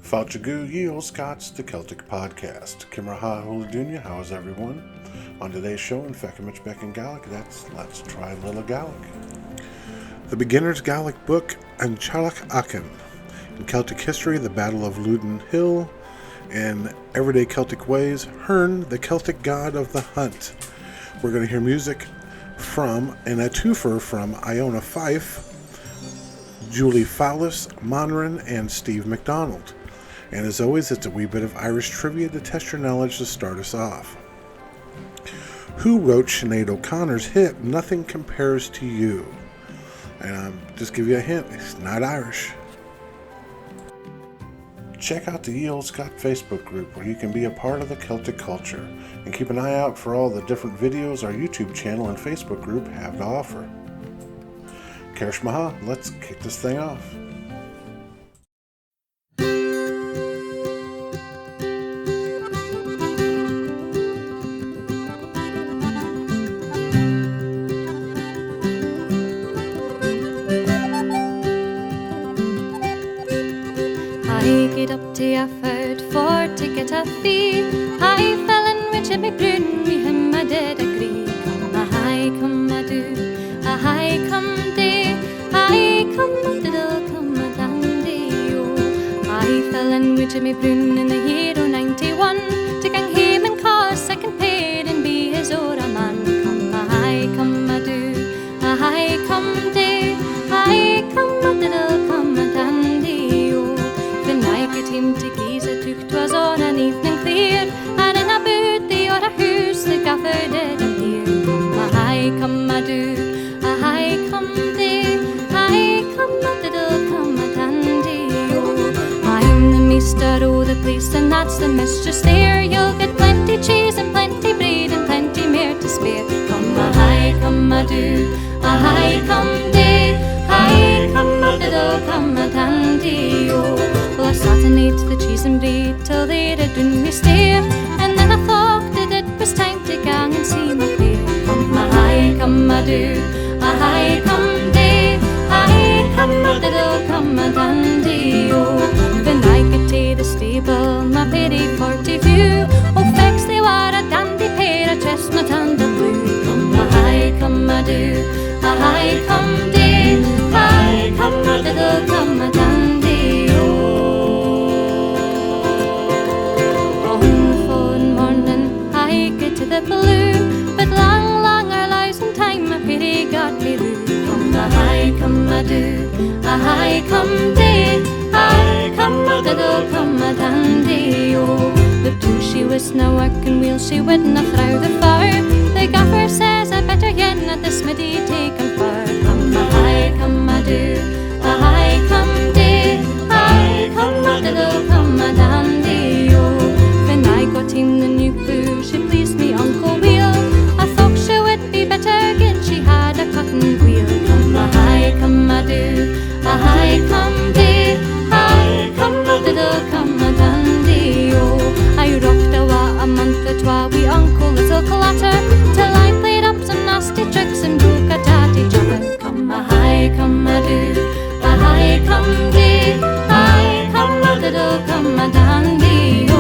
Feuchamaich ye Olde Scot the Celtic podcast. Kimraha Loudoun, how is everyone? On today's show in Feuchamaich Beagan Gaidhlig, that's Let's Try Little Gaelic. The beginner's Gaelic book, An Teaghlach Againn. In Celtic history, the Battle of Loudoun Hill. In everyday Celtic ways, Herne, the Celtic god of the hunt. We're going to hear music from, and a twofer from Iona Fife, Julie Fowlis, Monran, and Steve MacDonald. And as always, it's a wee bit of Irish trivia to test your knowledge to start us off. Who wrote Sinead O'Connor's hit, Nothing Compares to You? And I'll just give you a hint, it's not Irish. Check out the Ye Olde Scot Facebook group where you can be a part of the Celtic culture. And keep an eye out for all the different videos our YouTube channel and Facebook group have to offer. Feuchamaich, let's kick this thing off. I get up to effort for to get a fee. I fell in with Jimmy Brun, me him I did agree. Come a high, come a do, a high come day. I come a diddle, come a dandy, oh. I fell in with Jimmy Brun in the year of 91 to gang him and cause second paid and be his old man. Come a high, come a do, a high come day. I come a diddle, come a dandy, oh. When I get him to gaze, I took 'twas on an evening clear, and in a boot the other house the gaffer did appear. Come a high, come a do, a high come day. I come a diddle, come a dandy, oh. I'm the meester o' the place, and that's the mistress there. You'll get plenty cheese and plenty bread and plenty more to spare. Come a high, come a do, a high come day. I come a diddle, come a dandy, oh. Well, I sat and ate the cheese and bread till they'd a done me stare, and then I thought that it was time to gang and see my play. Come a high, come a do, a high come day. I come a diddle, come a dandy, oh. When I get to the stable, my pretty 40 view, oh, fex they were a dandy pair of chestnut and a blue. Come a high, come a do, a high come day. I come a diddle, come a dandy, oh. To the blue, but long, long our lives in time, my pity got me loo. Come a high, come a do, a high come day. I come a diddle, come a dandy, oh. The two she was now working wheel, she wouldn't throw the fire. The gaffer says I better yen at the smithy take and fire. Come a high, come a do, a high come day. I come a diddle, come a dandy, oh. When I got him the new blue, she pleased me Uncle Wheel. I thought she would be better again, she had a cotton wheel. Come a high, come a do, a high come day. I come a diddle, come a dandy, oh. I rocked a month or twa wi' Uncle Little Clatter, till I played up some nasty tricks and broke a tatty jabber. Come a high, come a do, a high come day. I come a diddle, come a dandy, oh.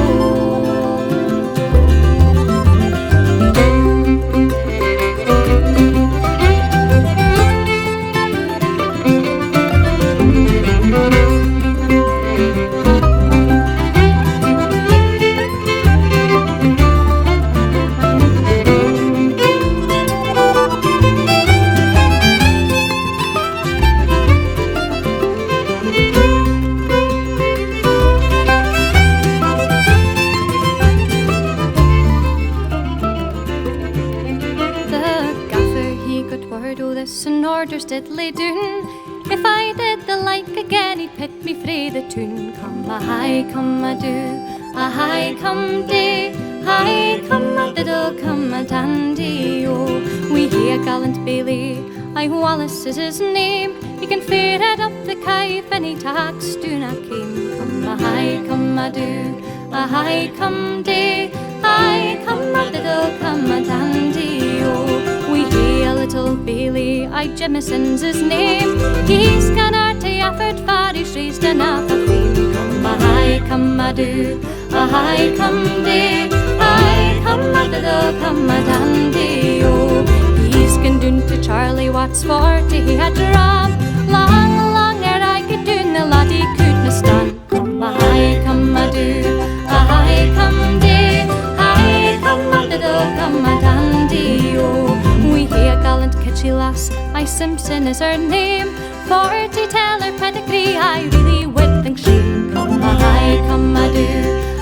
Orders did lay doon. If I did the like again, he'd pit me frae the tune. Come a high, come a do, a high come day. High come a diddle, come a dandy, oh. We hae a gallant Bailey, aye Wallace is his name. He can fare it up the Kye if any tax do not came. Come a high, come a do, a high come day. High come a diddle, come a dandy, oh. We hae a little Bailey, aye Jamison's his name. He's can our to effort far, he's raised enough of fame. Come a high, come a do, a hi come day, hi come a diddle, come a dandy, oh. He's gone doon to Charlie Watts 40, he had to rob. Long ere I could do, the laddie couldna stand. Come a hi come a do, a hi come day, hi come a diddle, come a dandy, oh. We hae a gallant kitschy lass, my Simpson is her name. 40 tell her pedigree, I really would think shame. Come a hi come a do,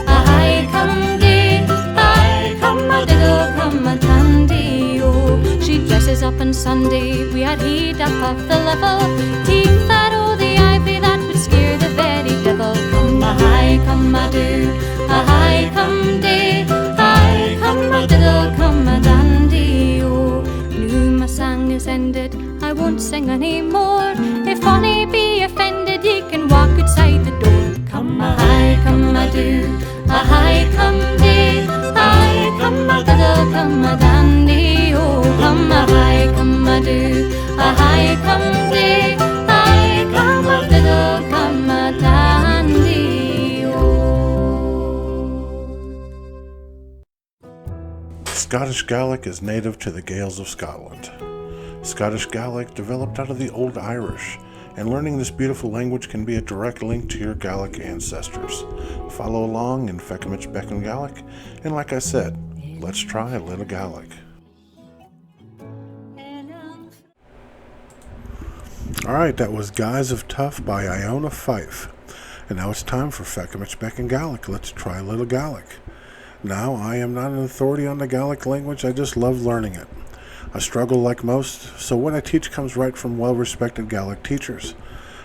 a hi come day, hi come a diddle, come a dandy, oh. She dresses up on Sunday, we had heat up off the level. Teeth that oh the ivy that would scare the very devil. Come a hi come a do, a hi come day, hi come a diddle, come a dandy, oh. Now my song is ended, I won't sing any more. If any be offended, ye can walk outside the door. Come a hi come a do, a hi come day, hi come a diddle, come a dandy, oh. Come a hi come a do, a hi come day, hi come a diddle, come a dandy, oh. Scottish Gaelic is native to the Gaels of Scotland. Scottish Gaelic developed out of the Old Irish, and learning this beautiful language can be a direct link to your Gaelic ancestors. Follow along in Feuchamaich Beagan Gaidhlig, and like I said, let's try a little Gaelic. Alright, that was Guys of Tough by Iona Fife. And now it's time for Feuchamaich Beagan Gaidhlig. Let's try a little Gaelic. Now, I am not an authority on the Gaelic language, I just love learning it. I struggle like most, so what I teach comes right from well-respected Gaelic teachers.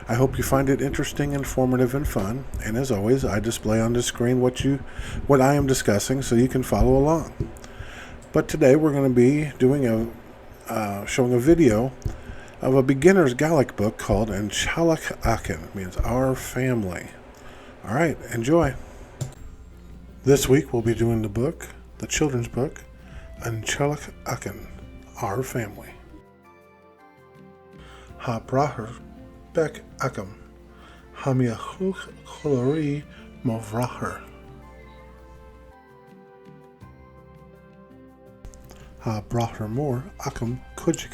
I hope you find it interesting, informative, and fun, and as always, I display on the screen what I am discussing so you can follow along. But today we're going to be doing showing a video of a beginner's Gaelic book called An Teaghlach Againn, means Our Family. Alright, enjoy. This week we'll be doing the children's book, An Teaghlach Againn, Our Family. Ha brachar bek agam, ha mi a chluch cholori mo vrachar. Ha brachar mor agam kujik.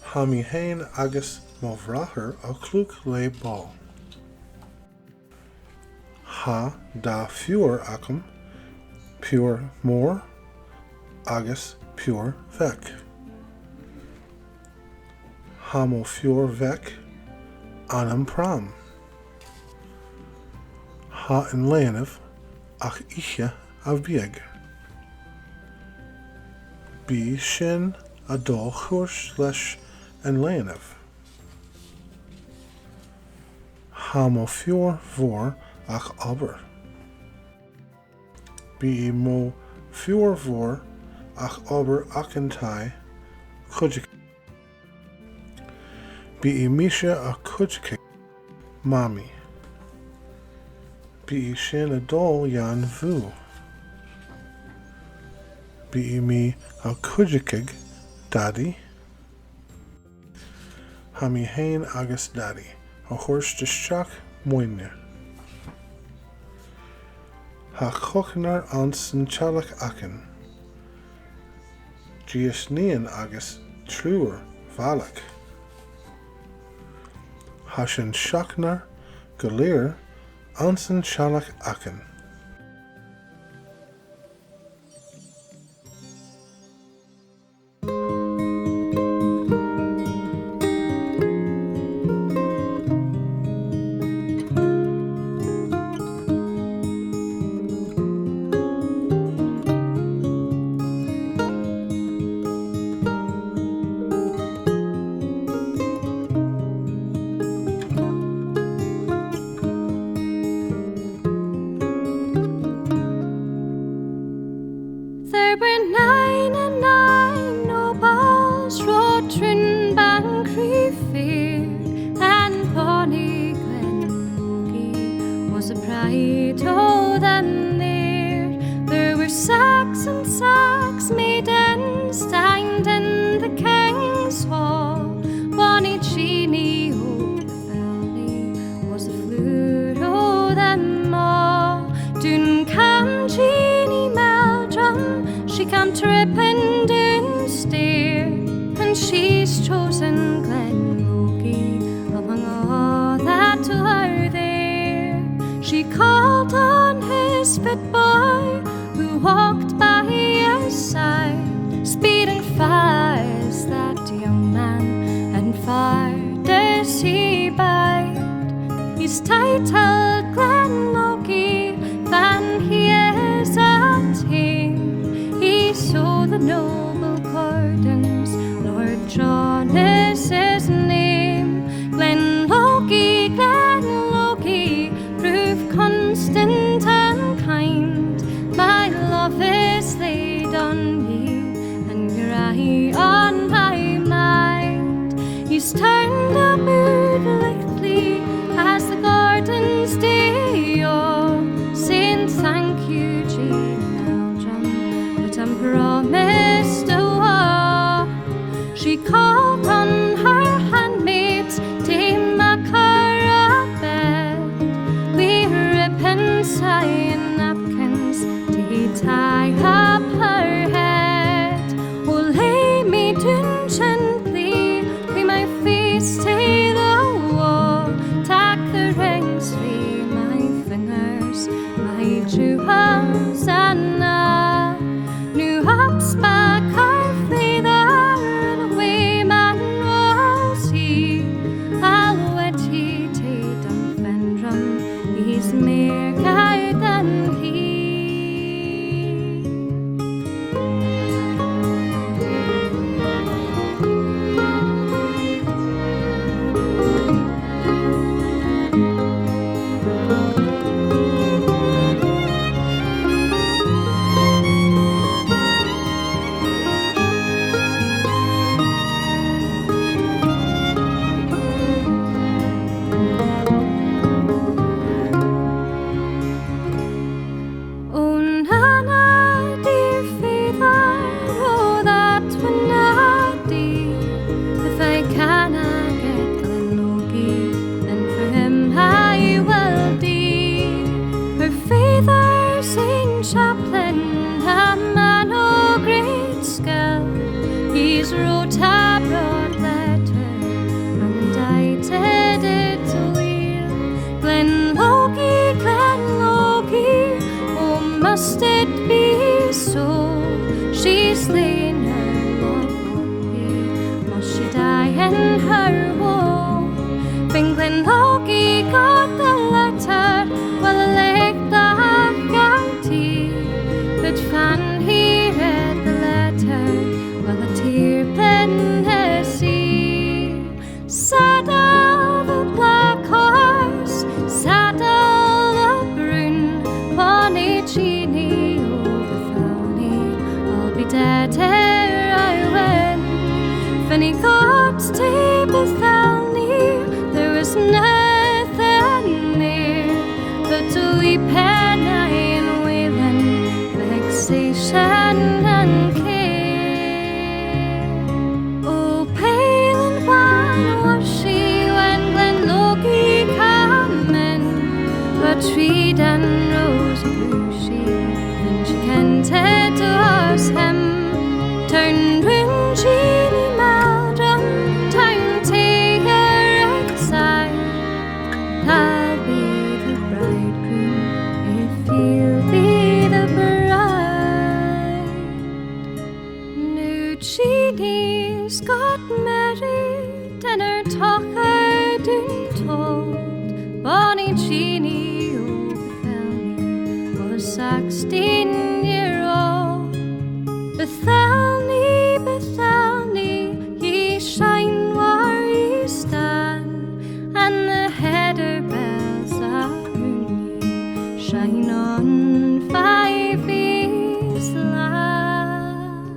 Ha mi hain agus mo vrachar a chluk le ball. Ha da fior agam, pure mor, agus pure vec. Hamo fior vec, anam pram. Ha in leanev, ach iche a vieg. Bi shin a dol churs lesh en leanev. Hamo fior vor ach aber. Bi mo fior vor ach aber akentai kujik. Bi misha a kujik mami. Bi shin a dol yan vu. Bi mi a kujikig daddy. Hami hain agus daddy. A horse de shak moine. Ha chochnar ans An Teaghlach Againn. Gias nian agus truer valak. Hashin shaknar galir ans An Teaghlach Againn. There were 99 nobles rode trin Bancree fair, and bonny Glenmogie was a pride o' them there. There were sacks and sacks maidens stand in the king's hall. Bonny Jeanie o' the Valley was a tripping down stair, and she's chosen Glen Logie among all that were there. She called on his fit boy who walked by his side, speeding far as that young man, and far does he bide. He's titled Glen Logie, and he is a tame. He saw the noble Gordons, Lord John is his name. Glen Logie, prove constant and kind. My love is laid on ye, and your eye on my mind. He's turned a mood lately as the Gordons day, oh, saying thank you, Jean Eldrum, but I'm promised a war. She called on her handmaids, Dame Macara bed, we ribbons, and napkins to tie up her head. Oh, lay me down gently, we my face to the wall, tack the rings free my fingers, my jewels and new hops back her feather, and away man was he. I'll wed he to Dunfendrum, he's mere guy than he. Oh, Nana, dear father, oh, that would not do. If I cannot get Glen Logie, then for him I will do. Her father's in Chaplain, a man of great skill. He's wrote a broad letter, and I did it weel. Glen Logie, oh, must it be so? She's lain her love on me, must she die in her woe? When Glen Logie got the letter, well, I laid the guarantee. But fan he read the letter, well, a tear bled his sea. Saddle the black horse, saddle the broom, bonny Jeanie, oh, Bethany, I'll be dead ere I win. When he got to Bethany, there was nothing near but a wee penny and wailing, vexation and care. Oh, pale and wan was she when Glen Logie came in, but treed and rose grew she, then she kented was him. Turned round Jeanie Meldrum, time to her outside. I'll be the bridegroom if you'll be the bride. New Jeanie's got married, and her talker done told. Bonny Jeanie, oh, Bethany, was 16-year-old. Bethany, Bethany, ye shine where ye stand, and the header bells around ye shine on Five E's land.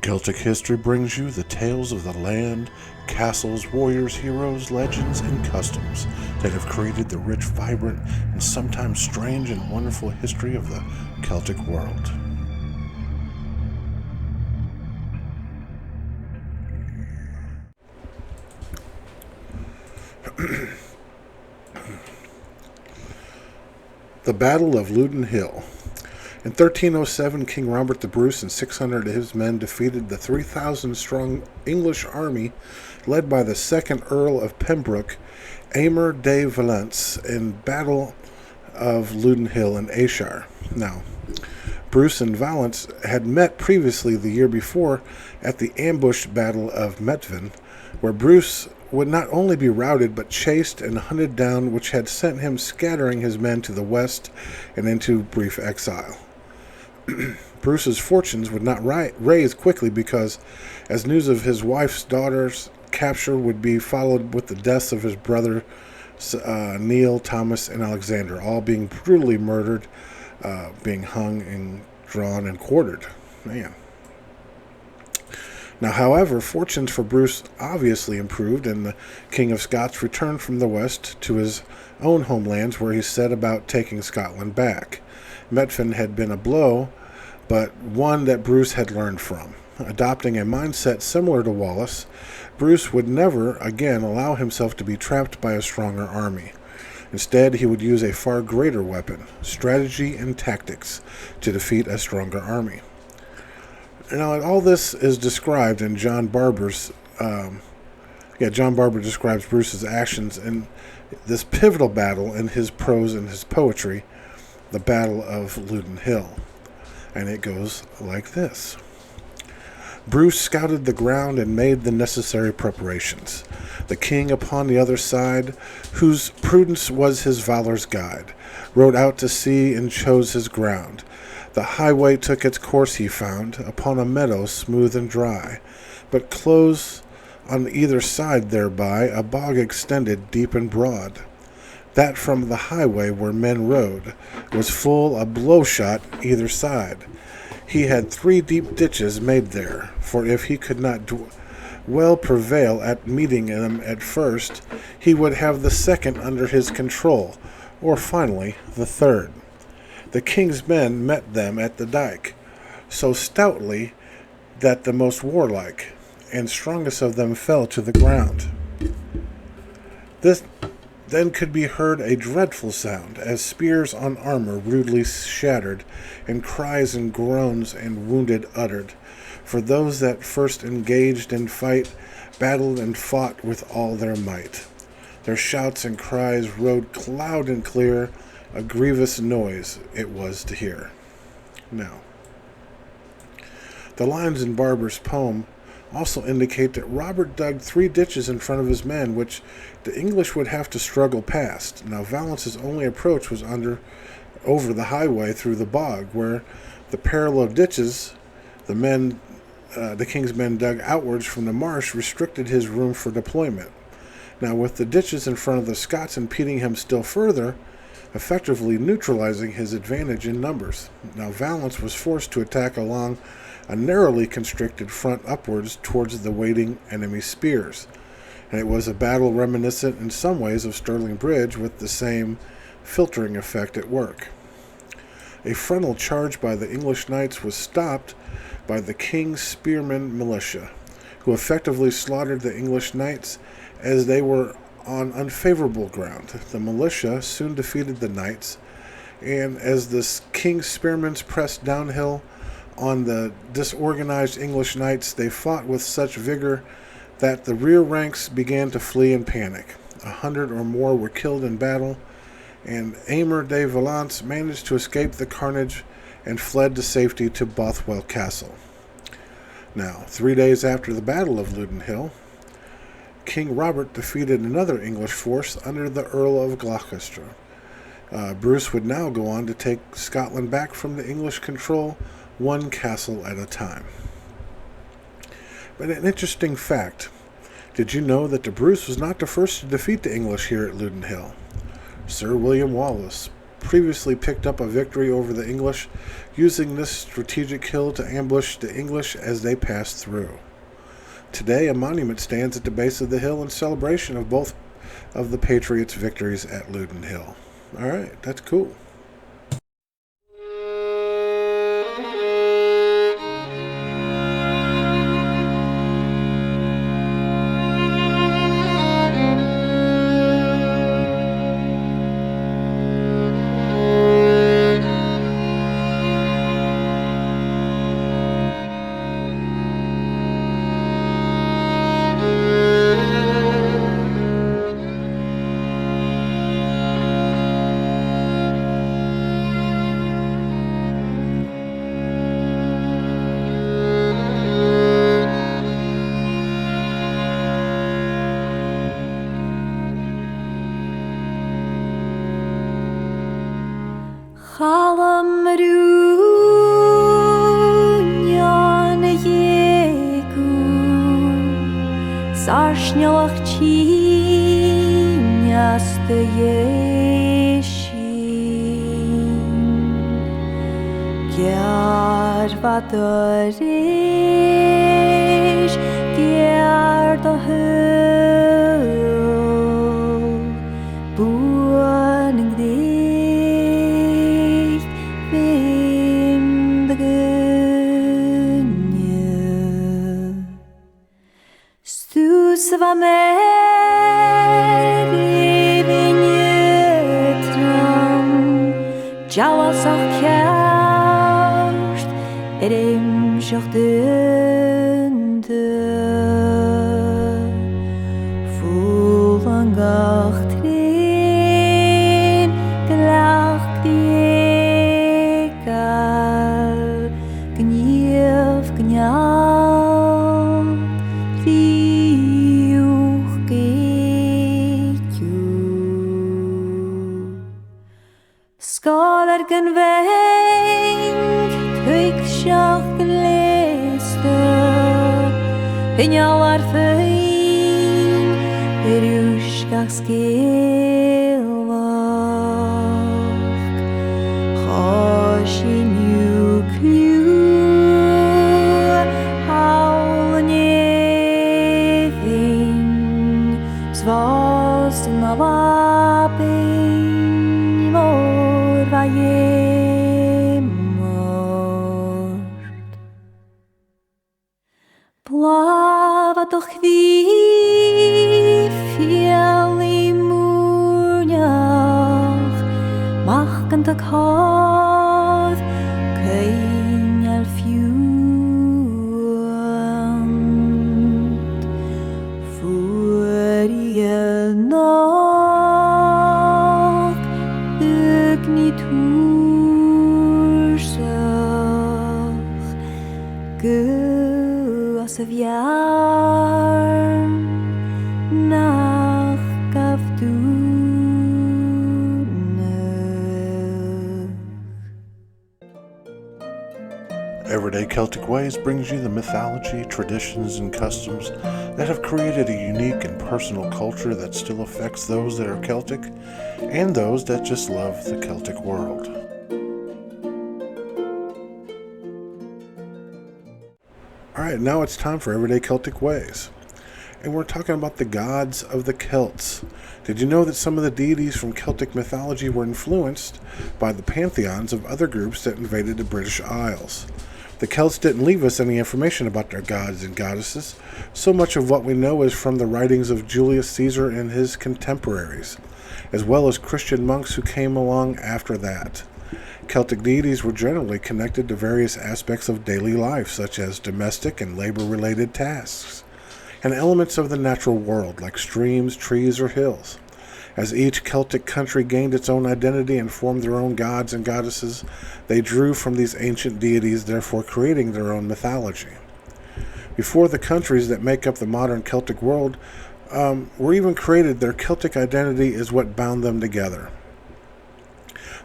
Celtic history brings you the tales of the land, castles, warriors, heroes, legends, and customs that have created the rich, vibrant, and sometimes strange and wonderful history of the Celtic world. The Battle of Loudoun Hill. In 1307, King Robert the Bruce and 600 of his men defeated the 3,000-strong English army led by the 2nd Earl of Pembroke, Aymer de Valence, in Battle of Loudoun Hill in Ayrshire. Now, Bruce and Valence had met previously the year before at the ambushed Battle of Methven, where Bruce would not only be routed but chased and hunted down, which had sent him scattering his men to the west and into brief exile. Bruce's fortunes would not raise quickly because, as news of his wife's daughter's capture would be followed with the deaths of his brother Neil, Thomas, and Alexander, all being brutally murdered, being hung and drawn and quartered. Man. Now, however, fortunes for Bruce obviously improved, and the King of Scots returned from the west to his own homelands, where he set about taking Scotland back. Methven had been a blow, but one that Bruce had learned from. Adopting a mindset similar to Wallace, Bruce would never again allow himself to be trapped by a stronger army. Instead, he would use a far greater weapon, strategy and tactics, to defeat a stronger army. Now, all this is described in John Barber's. John Barber describes Bruce's actions in this pivotal battle in his prose and his poetry, the Battle of Loudoun Hill. And it goes like this. Bruce scouted the ground and made the necessary preparations. The king upon the other side, whose prudence was his valor's guide, rode out to sea and chose his ground. The highway took its course, he found, upon a meadow smooth and dry, but close on either side thereby a bog extended deep and broad. That from the highway where men rode was full a blow-shot either side. He had 3 deep ditches made there, for if he could not well prevail at meeting them at first, he would have the second under his control, or finally the third. The king's men met them at the dike, so stoutly that the most warlike and strongest of them fell to the ground. This then could be heard a dreadful sound, as spears on armor rudely shattered, and cries and groans and wounded uttered. For those that first engaged in fight battled and fought with all their might. Their shouts and cries rode loud and clear, a grievous noise it was to hear. Now, the lines in Barber's poem also indicate that Robert dug 3 ditches in front of his men, which the English would have to struggle past. Now, Valence's only approach was over the highway through the bog, where the parallel ditches the king's men dug outwards from the marsh restricted his room for deployment. Now, with the ditches in front of the Scots impeding him still further, effectively neutralizing his advantage in numbers. Now, Valence was forced to attack along a narrowly constricted front upwards towards the waiting enemy spears, and it was a battle reminiscent in some ways of Stirling Bridge, with the same filtering effect at work. A frontal charge by the English knights was stopped by the king's spearmen militia, who effectively slaughtered the English knights as they were on unfavorable ground. The militia soon defeated the knights, and as the king's spearmen pressed downhill on the disorganized English knights, they fought with such vigor that the rear ranks began to flee in panic. 100 or more were killed in battle, and Aymer de Valence managed to escape the carnage and fled to safety to Bothwell Castle. Now, 3 days after the Battle of Loudoun Hill, King Robert defeated another English force under the Earl of Gloucester. Bruce would now go on to take Scotland back from the English control, one castle at a time. But an interesting fact, did you know that the Bruce was not the first to defeat the English here at Loudoun Hill? Sir William Wallace previously picked up a victory over the English, using this strategic hill to ambush the English as they passed through. Today, a monument stands at the base of the hill in celebration of both of the Patriots' victories at Loudoun Hill. All right, that's cool. Arúneán a dhéú Sarsneach tíneas de dhéisín Gearvad a réis Geard a húl Búaning dicht Vim de gunne Stús va mer I vinne tram Jawas ach kjærst Imsjoch dünde Fulangach trin Glach diekal Gniev gnjal Riuch geitju Skalar gan veng Tuigsjach gleste Pinjalar fein Ruskach skilvach Choshin you clue Howlen eving Svast na vapin Mor va jemort Blava doch wie Fiel I múrneach Machgant a cád Caineal fiúant Fuaríal nach Ugni túrsach Gu as a bhearn nach gavdúnach. Everyday Celtic Ways brings you the mythology, traditions, and customs that have created a unique and personal culture that still affects those that are Celtic and those that just love the Celtic world. Alright, now it's time for Everyday Celtic Ways. And we're talking about the gods of the Celts. Did you know that some of the deities from Celtic mythology were influenced by the pantheons of other groups that invaded the British Isles? The Celts didn't leave us any information about their gods and goddesses. So much of what we know is from the writings of Julius Caesar and his contemporaries, as well as Christian monks who came along after that. Celtic deities were generally connected to various aspects of daily life, such as domestic and labor-related tasks, and elements of the natural world, like streams, trees, or hills. As each Celtic country gained its own identity and formed their own gods and goddesses, they drew from these ancient deities, therefore creating their own mythology. Before the countries that make up the modern Celtic world were even created, their Celtic identity is what bound them together.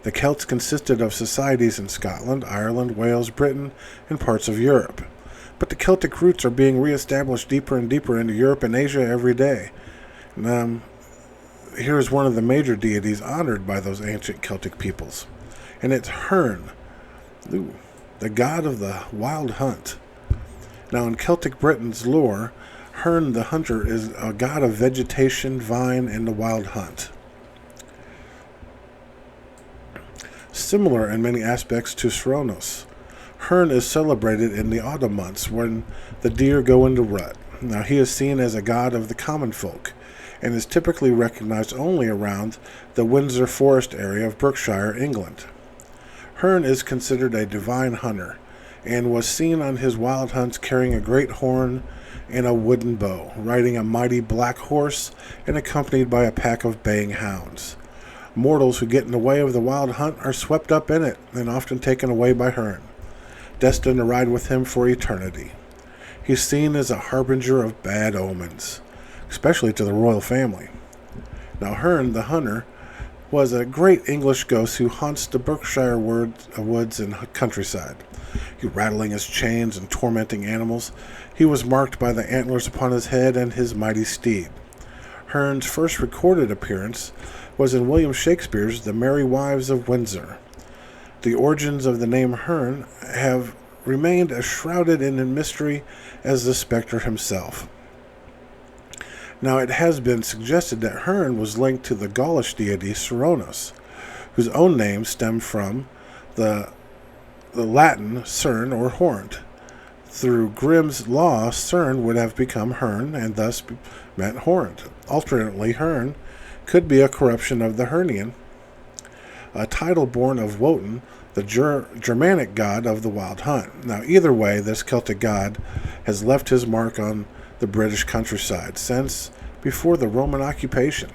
The Celts consisted of societies in Scotland, Ireland, Wales, Britain, and parts of Europe. But the Celtic roots are being reestablished deeper and deeper into Europe and Asia every day. Here is one of the major deities honored by those ancient Celtic peoples, and it's Herne, the god of the wild hunt. Now, in Celtic Britain's lore, Herne the hunter is a god of vegetation, vine, and the wild hunt. Similar in many aspects to Sronos, Herne is celebrated in the autumn months when the deer go into rut. Now, he is seen as a god of the common folk and is typically recognized only around the Windsor Forest area of Berkshire, England. Herne is considered a divine hunter and was seen on his wild hunts carrying a great horn and a wooden bow, riding a mighty black horse and accompanied by a pack of baying hounds. Mortals who get in the way of the wild hunt are swept up in it and often taken away by Herne, destined to ride with him for eternity. He's seen as a harbinger of bad omens, especially to the royal family. Now, Herne the hunter was a great English ghost who haunts the Berkshire woods and countryside. He rattling his chains and tormenting animals. He was marked by the antlers upon his head and his mighty steed. Herne's first recorded appearance was in William Shakespeare's The Merry Wives of Windsor. The origins of the name Herne have remained as shrouded in mystery as the spectre himself. Now, it has been suggested that Herne was linked to the Gaulish deity Cernunnos, whose own name stemmed from the Latin cern or horned. Through Grimm's law, Cern would have become Herne and thus meant horned. Alternately, Herne could be a corruption of the Hernian, a title born of Wotan, the Germanic god of the wild hunt. Now, either way, this Celtic god has left his mark on the British countryside since before the Roman occupation.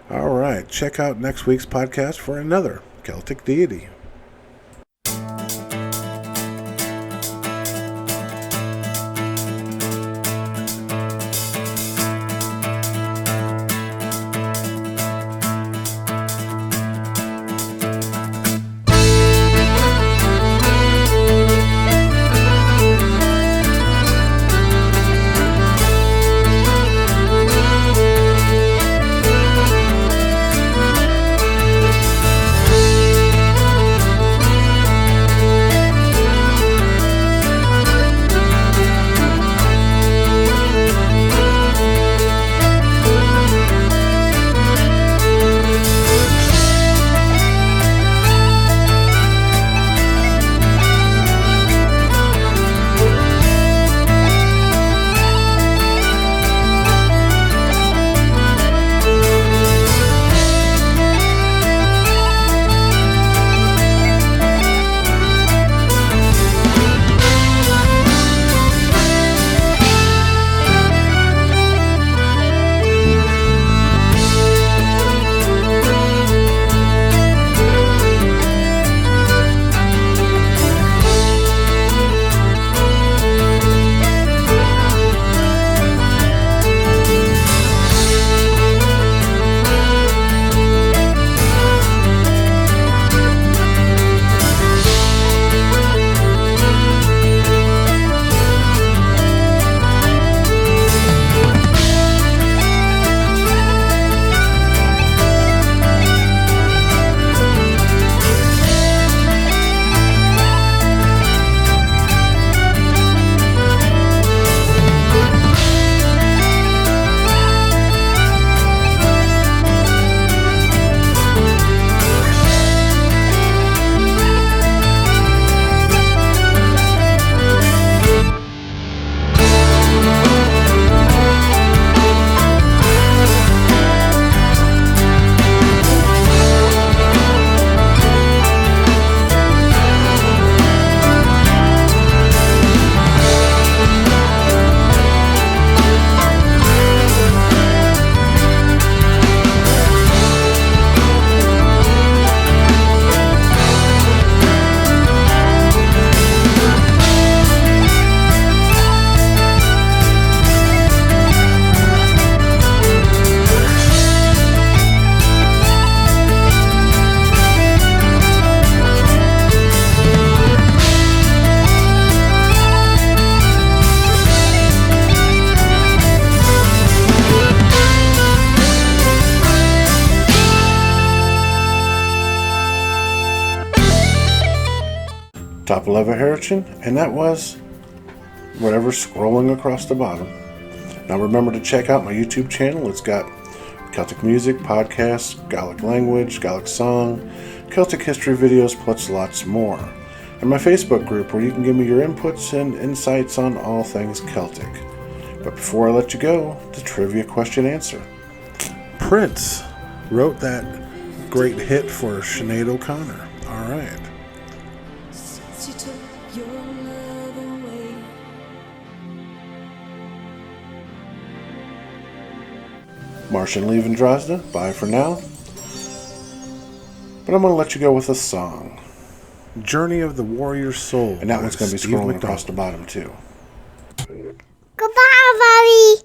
All right, check out next week's podcast for another Celtic deity. Top 11 Heritage, and that was whatever's scrolling across the bottom. Now remember to check out my YouTube channel. It's got Celtic music, podcasts, Gaelic language, Gaelic song, Celtic history videos, plus lots more. And my Facebook group where you can give me your inputs and insights on all things Celtic. But before I let you go, the trivia question answer. Prince wrote that great hit for Sinead O'Connor. All right. Since you took your love away. Martian leaving Drazda. Bye for now. But I'm going to let you go with a song. Journey of the Warrior's Soul. And that one's going to be scrolling across the bottom too. Goodbye, Bobby.